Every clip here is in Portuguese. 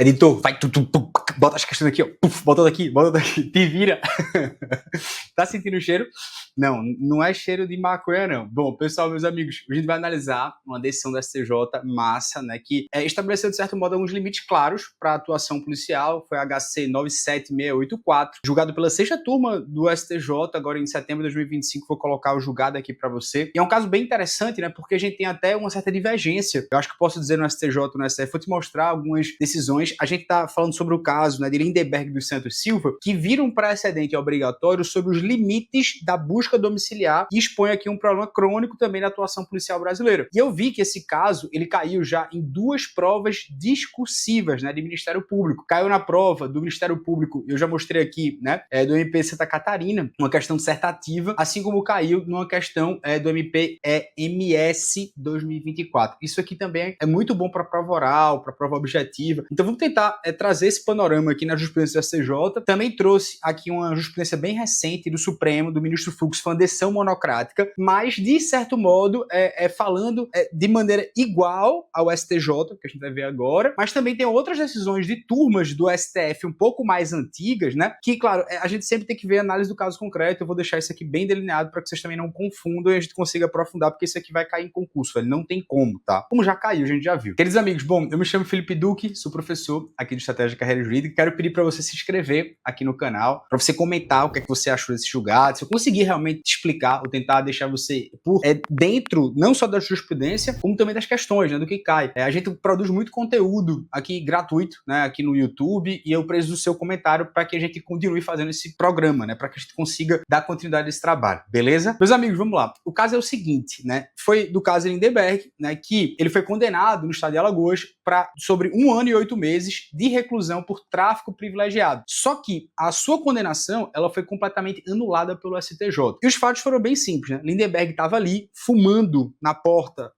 Editor, vai, bota as questões aqui, ó. Puf, bota daqui, te vira. Tá sentindo o cheiro? Não, não é cheiro de maconha, não. Bom, pessoal, meus amigos, a gente vai analisar uma decisão do STJ massa, né, que estabeleceu, de certo modo, alguns limites claros para a atuação policial. Foi a HC 97684, julgado pela 6ª turma do STJ, agora em setembro de 2025. Vou colocar o julgado aqui para você. E é um caso bem interessante, né, porque a gente tem até uma certa divergência. Eu acho que posso dizer no STJ, no STF, vou te mostrar algumas decisões. A gente tá falando sobre o caso, né, de Lindenberg dos Santos Silva, que vira um precedente obrigatório sobre os limites da busca domiciliar e expõe aqui um problema crônico também na atuação policial brasileira. E eu vi que esse caso, ele caiu já em 2 provas discursivas, né, de Ministério Público. Caiu na prova do Ministério Público, eu já mostrei aqui, né, do MP Santa Catarina, uma questão dissertativa, assim como caiu numa questão do MP MS 2024. Isso aqui também é muito bom para prova oral, para prova objetiva. Então vamos tentar trazer esse panorama aqui na jurisprudência do STJ. Também trouxe aqui uma jurisprudência bem recente do Supremo, do ministro Fux, foi uma decisão monocrática, mas de certo modo falando de maneira igual ao STJ, que a gente vai ver agora, mas também tem outras decisões de turmas do STF um pouco mais antigas, né, que, claro, a gente sempre tem que ver a análise do caso concreto. Eu vou deixar isso aqui bem delineado para que vocês também não confundam e a gente consiga aprofundar, porque isso aqui vai cair em concurso, velho, não tem como, tá? Como já caiu, a gente já viu. Queridos amigos, bom, eu me chamo Felipe Duque, sou professor aqui de Estratégia de Carreira Jurídica. Quero pedir para você se inscrever aqui no canal, para você comentar o que é que você achou desse julgado, se eu conseguir realmente te explicar ou tentar deixar você por dentro, não só da jurisprudência, como também das questões, né, do que cai. A gente produz muito conteúdo aqui gratuito, né, aqui no YouTube, e eu preciso do seu comentário para que a gente continue fazendo esse programa, né, para que a gente consiga dar continuidade a esse trabalho, beleza? Meus amigos, vamos lá. O caso é o seguinte, né, foi do caso Lindenberg, né, que ele foi condenado no estado de Alagoas sobre 1 ano e 8 meses de reclusão por tráfico privilegiado. Só que a sua condenação, ela foi completamente anulada pelo STJ. E os fatos foram bem simples, né? Lindenberg estava ali fumando na porta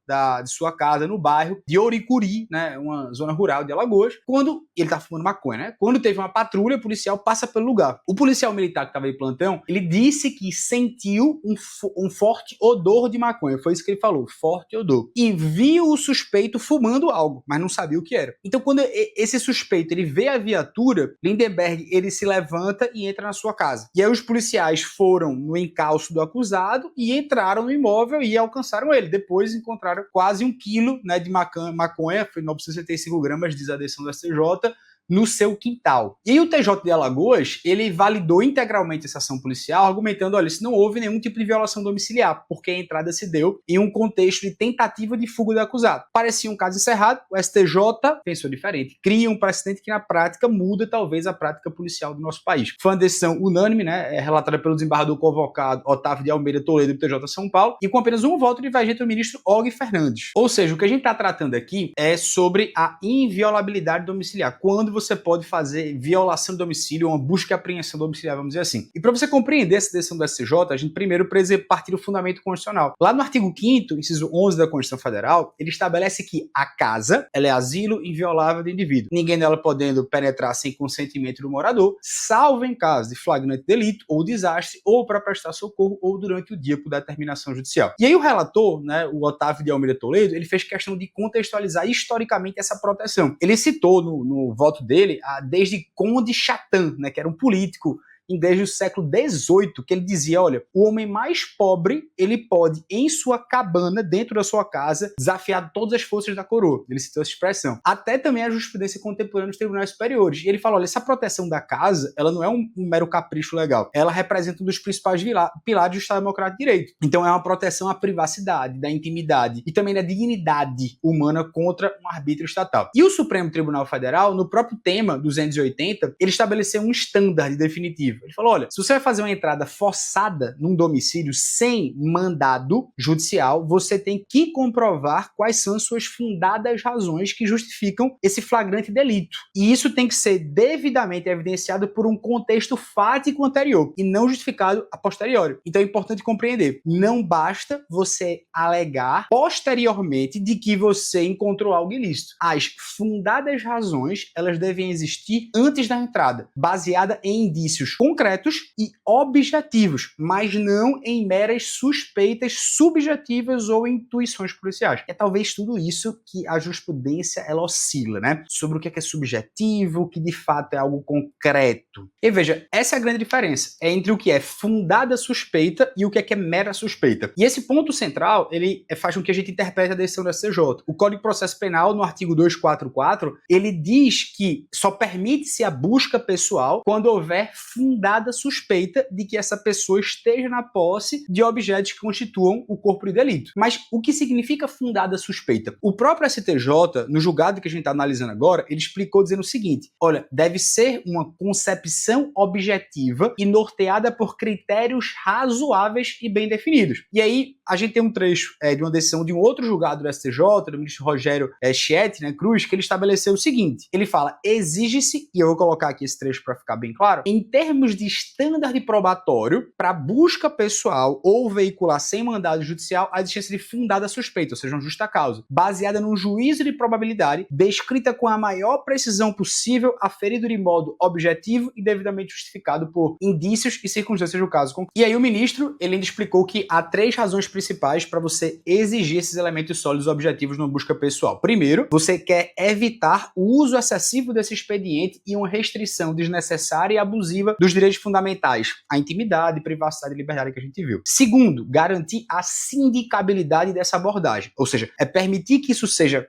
de sua casa no bairro de Ouricuri, né, uma zona rural de Alagoas, quando ele estava fumando maconha, né? Quando teve uma patrulha policial passa pelo lugar. O policial militar que estava em plantão, ele disse que sentiu um forte odor de maconha. Foi isso que ele falou, forte odor. E viu o suspeito fumando algo, mas não sabia o que era. Então, quando esse suspeito ele vê a viatura, Lindenberg ele se levanta e entra na sua casa. E aí os policiais foram no encalço do acusado e entraram no imóvel e alcançaram ele. Depois encontraram quase 1 quilo, né, de maconha, foi 965 gramas, diz a decisão do STJ, no seu quintal. E aí o TJ de Alagoas, ele validou integralmente essa ação policial, argumentando, olha, se não houve nenhum tipo de violação domiciliar, porque a entrada se deu em um contexto de tentativa de fuga do acusado. Parecia um caso encerrado, o STJ pensou diferente, cria um precedente que na prática muda talvez a prática policial do nosso país. Foi uma decisão unânime, né, relatada pelo desembargador convocado Otávio de Almeida Toledo do TJ São Paulo, e com apenas um voto divergente do ministro Og Fernandes. Ou seja, o que a gente está tratando aqui é sobre a inviolabilidade domiciliar, quando você pode fazer violação de domicílio, uma busca e apreensão domiciliar, vamos dizer assim. E para você compreender essa decisão do STJ, a gente primeiro precisa partir do fundamento constitucional. Lá no artigo 5º, inciso 11 da Constituição Federal, ele estabelece que a casa, ela é asilo inviolável do indivíduo. Ninguém nela podendo penetrar sem consentimento do morador, salvo em caso de flagrante delito ou desastre, ou para prestar socorro, ou durante o dia por determinação judicial. E aí o relator, né, o Otávio de Almeida Toledo, ele fez questão de contextualizar historicamente essa proteção. Ele citou no voto dele desde Conde Chatin, né, que era um político desde o século XVIII, que ele dizia, olha, o homem mais pobre, ele pode, em sua cabana, dentro da sua casa, desafiar todas as forças da coroa. Ele citou essa expressão. Até também a jurisprudência contemporânea dos tribunais superiores. E ele fala, olha, essa proteção da casa, ela não é um mero capricho legal. Ela representa um dos principais pilares do Estado Democrático de Direito. Então é uma proteção à privacidade, da intimidade e também da dignidade humana contra um arbítrio estatal. E o Supremo Tribunal Federal, no próprio tema 280, ele estabeleceu um estándar definitivo. Ele falou, olha, se você vai fazer uma entrada forçada num domicílio sem mandado judicial, você tem que comprovar quais são as suas fundadas razões que justificam esse flagrante delito. E isso tem que ser devidamente evidenciado por um contexto fático anterior e não justificado a posteriori. Então é importante compreender, não basta você alegar posteriormente de que você encontrou algo ilícito. As fundadas razões, elas devem existir antes da entrada, baseada em indícios concretos e objetivos, mas não em meras suspeitas subjetivas ou intuições policiais. É talvez tudo isso que a jurisprudência ela oscila, né? Sobre o que é subjetivo, o que de fato é algo concreto. E veja, essa é a grande diferença entre o que é fundada suspeita e o que é mera suspeita. E esse ponto central, ele faz com que a gente interprete a decisão do STJ. O Código de Processo Penal, no artigo 244, ele diz que só permite-se a busca pessoal quando houver fundada suspeita de que essa pessoa esteja na posse de objetos que constituam o corpo de delito. Mas o que significa fundada suspeita? O próprio STJ, no julgado que a gente está analisando agora, ele explicou dizendo o seguinte: olha, deve ser uma concepção objetiva e norteada por critérios razoáveis e bem definidos. E aí, a gente tem um trecho de uma decisão de um outro julgado do STJ, do ministro Rogério Schietti, né, Cruz, que ele estabeleceu o seguinte, ele fala, exige-se, e eu vou colocar aqui esse trecho para ficar bem claro, em termos de estándar probatório, para busca pessoal ou veicular sem mandado judicial, a existência de fundada suspeita, ou seja, uma justa causa, baseada num juízo de probabilidade, descrita com a maior precisão possível, aferido de modo objetivo e devidamente justificado por indícios e circunstâncias do caso. E aí o ministro, ele ainda explicou que há 3 razões principais para você exigir esses elementos sólidos objetivos numa busca pessoal. Primeiro, você quer evitar o uso excessivo desse expediente e uma restrição desnecessária e abusiva dos direitos fundamentais, a intimidade, privacidade e liberdade que a gente viu. Segundo, garantir a sindicabilidade dessa abordagem, ou seja, é permitir que isso seja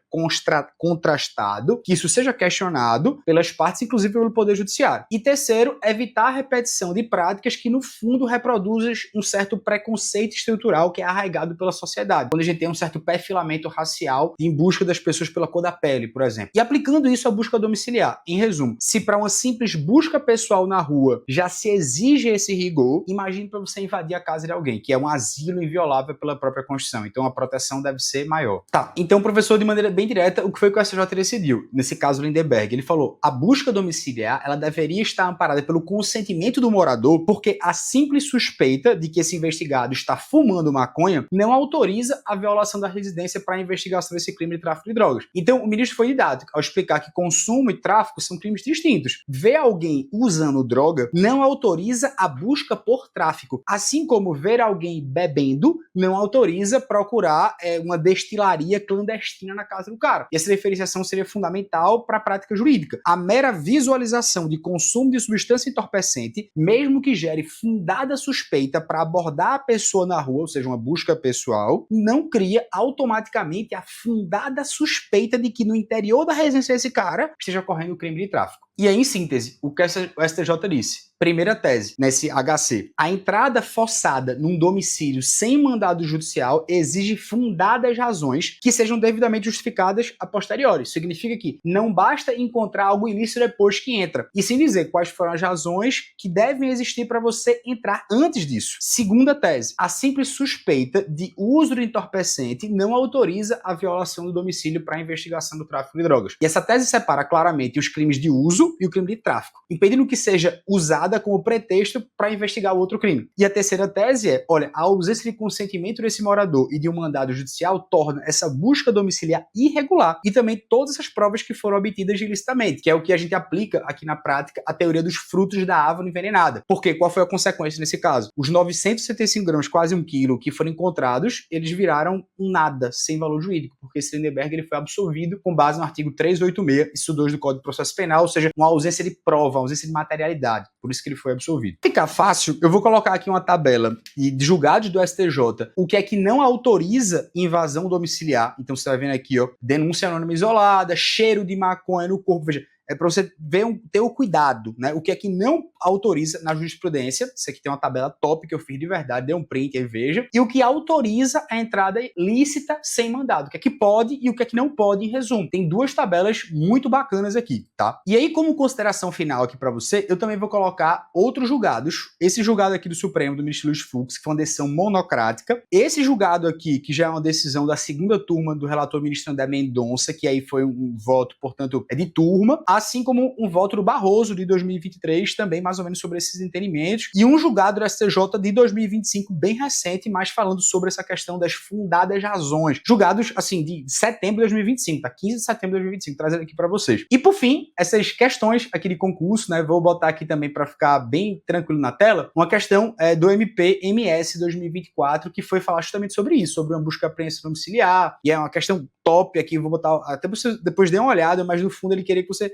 contrastado, que isso seja questionado pelas partes, inclusive pelo Poder Judiciário. E terceiro, evitar a repetição de práticas que, no fundo, reproduzem um certo preconceito estrutural que é arraigado pela sociedade, quando a gente tem um certo perfilamento racial em busca das pessoas pela cor da pele, por exemplo. E aplicando isso à busca domiciliar, em resumo, se para uma simples busca pessoal na rua já se exige esse rigor, imagine para você invadir a casa de alguém, que é um asilo inviolável pela própria Constituição, então a proteção deve ser maior. Tá, então professor, de maneira bem direta, o que foi que o STJ decidiu? Nesse caso, Lindenberg, ele falou, a busca domiciliar, ela deveria estar amparada pelo consentimento do morador, porque a simples suspeita de que esse investigado está fumando maconha não autoriza a violação da residência para a investigação desse crime de tráfico de drogas. Então, o ministro foi didático ao explicar que consumo e tráfico são crimes distintos. Ver alguém usando droga não autoriza a busca por tráfico, assim como ver alguém bebendo não autoriza procurar uma destilaria clandestina na casa do cara. E essa diferenciação seria fundamental para a prática jurídica. A mera visualização de consumo de substância entorpecente, mesmo que gere fundada suspeita para abordar a pessoa na rua, ou seja, uma busca pessoal, não cria automaticamente a fundada suspeita de que no interior da residência desse cara esteja ocorrendo o crime de tráfico. E aí, em síntese, o que o STJ disse? Primeira tese, nesse HC. A entrada forçada num domicílio sem mandado judicial exige fundadas razões que sejam devidamente justificadas a posteriori. Significa que não basta encontrar algo ilícito depois que entra, e sim dizer quais foram as razões que devem existir para você entrar antes disso. Segunda tese, a simples suspeita de uso de entorpecente não autoriza a violação do domicílio para a investigação do tráfico de drogas. E essa tese separa claramente os crimes de uso e o crime de tráfico, impedindo que seja usada como pretexto para investigar o outro crime. E a terceira tese é, olha, a ausência de consentimento desse morador e de um mandado judicial torna essa busca domiciliar irregular e também todas essas provas que foram obtidas ilicitamente, que é o que a gente aplica aqui na prática a teoria dos frutos da árvore envenenada. Porque qual foi a consequência nesse caso? Os 975 gramas, quase 1 quilo, que foram encontrados, eles viraram nada, sem valor jurídico, porque esse Lindenberg ele foi absolvido com base no artigo 386, inciso 2 do Código de Processo Penal, ou seja, uma ausência de prova, uma ausência de materialidade. Por isso que ele foi absolvido. Ficar fácil, eu vou colocar aqui uma tabela de julgados do STJ, o que é que não autoriza invasão domiciliar. Então você vai vendo aqui, ó, denúncia anônima isolada, cheiro de maconha no corpo, veja, é para você ver ter o cuidado, né? O que é que não autoriza na jurisprudência. Isso aqui tem uma tabela top que eu fiz de verdade, dê um print aí, veja. E o que autoriza a entrada lícita sem mandado. O que é que pode e o que é que não pode, em resumo. Tem 2 tabelas muito bacanas aqui, tá? E aí, como consideração final aqui para você, eu também vou colocar outros julgados. Esse julgado aqui do Supremo, do ministro Luiz Fux, que foi uma decisão monocrática. Esse julgado aqui, que já é uma decisão da segunda turma do relator ministro André Mendonça, que aí foi um voto, portanto, de turma. A assim como um voto do Barroso de 2023, também mais ou menos sobre esses entendimentos, e um julgado do STJ de 2025, bem recente, mas falando sobre essa questão das fundadas razões. Julgados, assim, de setembro de 2025, tá? 15 de setembro de 2025, trazendo aqui para vocês. E por fim, essas questões aqui de concurso, né? Vou botar aqui também para ficar bem tranquilo na tela, uma questão do MP-MS 2024, que foi falar justamente sobre isso, sobre uma busca e apreensão domiciliar, e é uma questão top aqui, vou botar, até você depois dê uma olhada, mas no fundo ele queria que você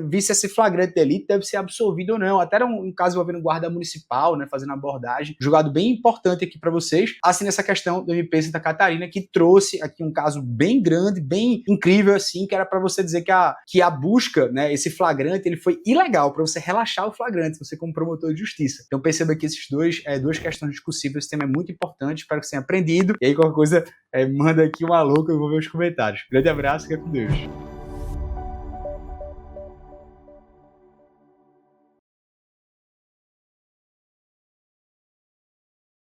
visse esse flagrante delito, deve ser absolvido ou não. Até era um caso envolvendo guarda municipal, né, fazendo abordagem, julgado bem importante aqui para vocês, assim nessa questão do MP Santa Catarina, que trouxe aqui um caso bem grande, bem incrível assim, que era para você dizer que a busca, né, esse flagrante, ele foi ilegal, para você relaxar o flagrante, você como promotor de justiça. Então perceba que esses duas questões discussíveis, esse tema é muito importante, espero que você tenha aprendido, e aí qualquer coisa, manda aqui um alô que eu vou ver os comentários. Grande abraço, fica com Deus.